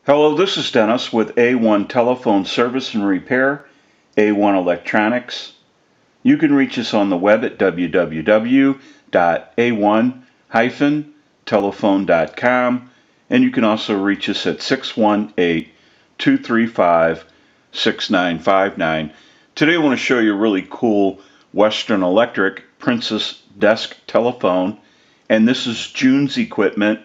Hello, this is Dennis with A1 Telephone Service and Repair, A1 Electronics. You can reach us on the web at www.a1-telephone.com, and you can also reach us at 618-235-6959. Today I want to show you a really cool Western Electric Princess Desk telephone, and this is June's equipment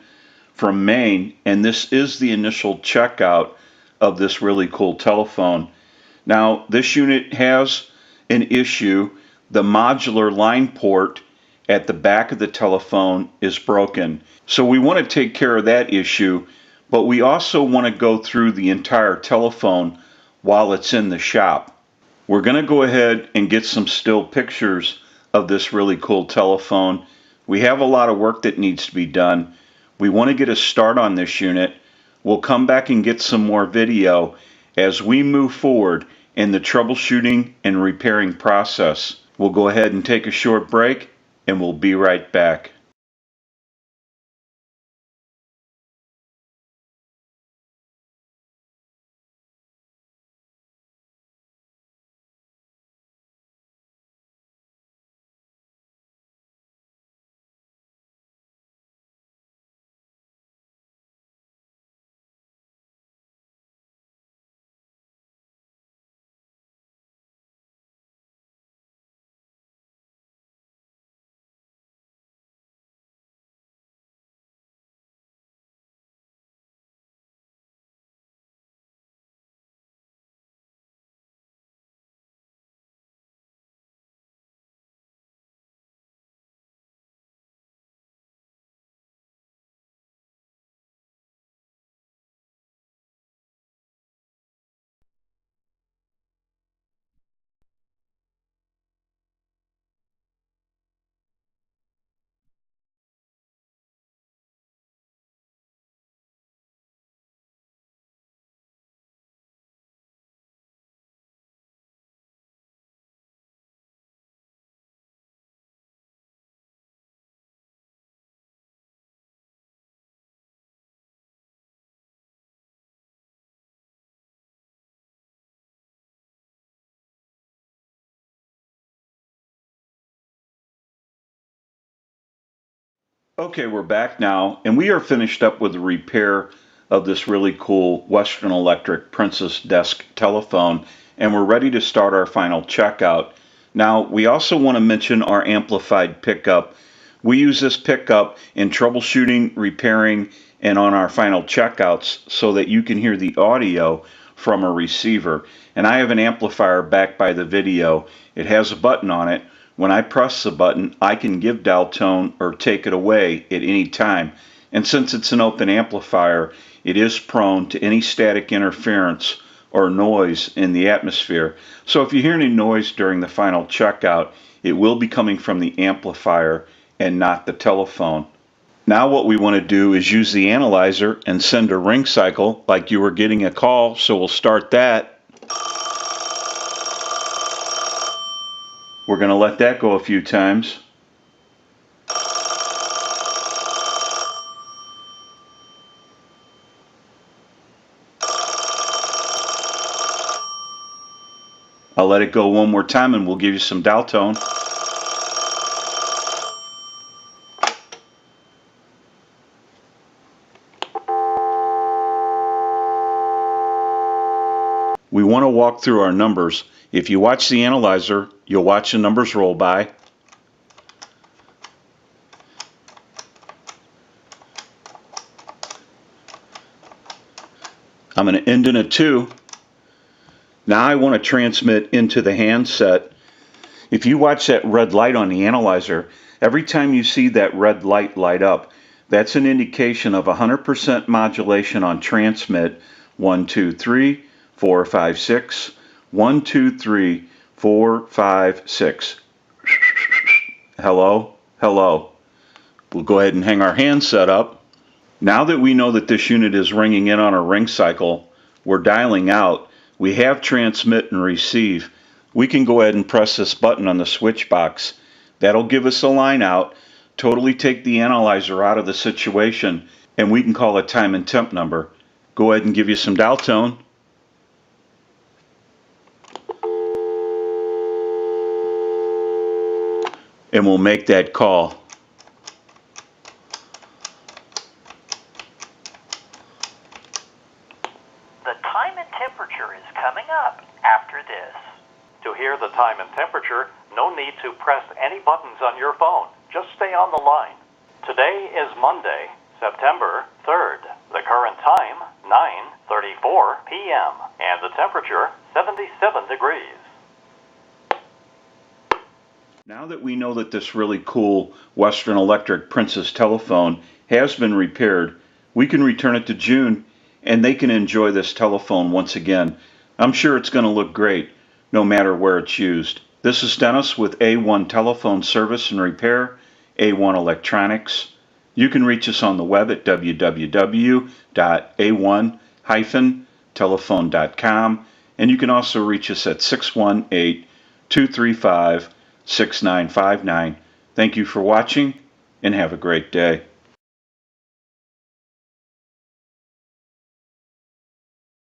from Maine, and this is the initial checkout of this really cool telephone. Now, this unit has an issue. The modular line port at the back of the telephone is broken. So we want to take care of that issue, but we also want to go through the entire telephone while it's in the shop. We're going to go ahead and get some still pictures of this really cool telephone. We have a lot of work that needs to be done. We want to get a start on this unit. We'll come back and get some more video as we move forward in the troubleshooting and repairing process. We'll go ahead and take a short break, and we'll be right back. Okay, we're back now, and we are finished up with the repair of this really cool Western Electric Princess Desk telephone, and we're ready to start our final checkout. Now, we also want to mention our amplified pickup. We use this pickup in troubleshooting, repairing, and on our final checkouts so that you can hear the audio from a receiver. And I have an amplifier back by the video. It has a button on it. When I press the button, I can give dial tone or take it away at any time. And since it's an open amplifier, it is prone to any static interference or noise in the atmosphere. So if you hear any noise during the final checkout, it will be coming from the amplifier and not the telephone. Now what we want to do is use the analyzer and send a ring cycle like you were getting a call, so we'll start that. We're going to let that go a few times. I'll let it go one more time and we'll give you some dial tone. We want to walk through our numbers. If you watch the analyzer, you'll watch the numbers roll by. I'm going to end in a 2. Now I want to transmit into the handset. If you watch that red light on the analyzer, every time you see that red light light up, that's an indication of 100% modulation on transmit. 1, 2, 3, 4, 5, 6. 1, 2, 3, 4, 5, 6. Hello, hello. We'll go ahead and hang our handset up. Now that we know that this unit is ringing in on a ring cycle, we're dialing out. We have transmit and receive. We can go ahead and press this button on the switch box. That'll give us a line out, totally take the analyzer out of the situation, and we can call a time and temp number. go ahead and give you some dial tone. And we'll make that call. The time and temperature is coming up after this. To hear the time and temperature, no need to press any buttons on your phone. Just stay on the line. Today is Monday, September 3rd. The current time, 9:34 p.m. and the temperature, 77 degrees. Now that we know that this really cool Western Electric Princess telephone has been repaired, we can return it to June and they can enjoy this telephone once again. I'm sure it's going to look great no matter where it's used. This is Dennis with A1 Telephone Service and Repair, A1 Electronics. You can reach us on the web at www.a1-telephone.com, and you can also reach us at 618-235-6959. Thank you for watching and have a great day.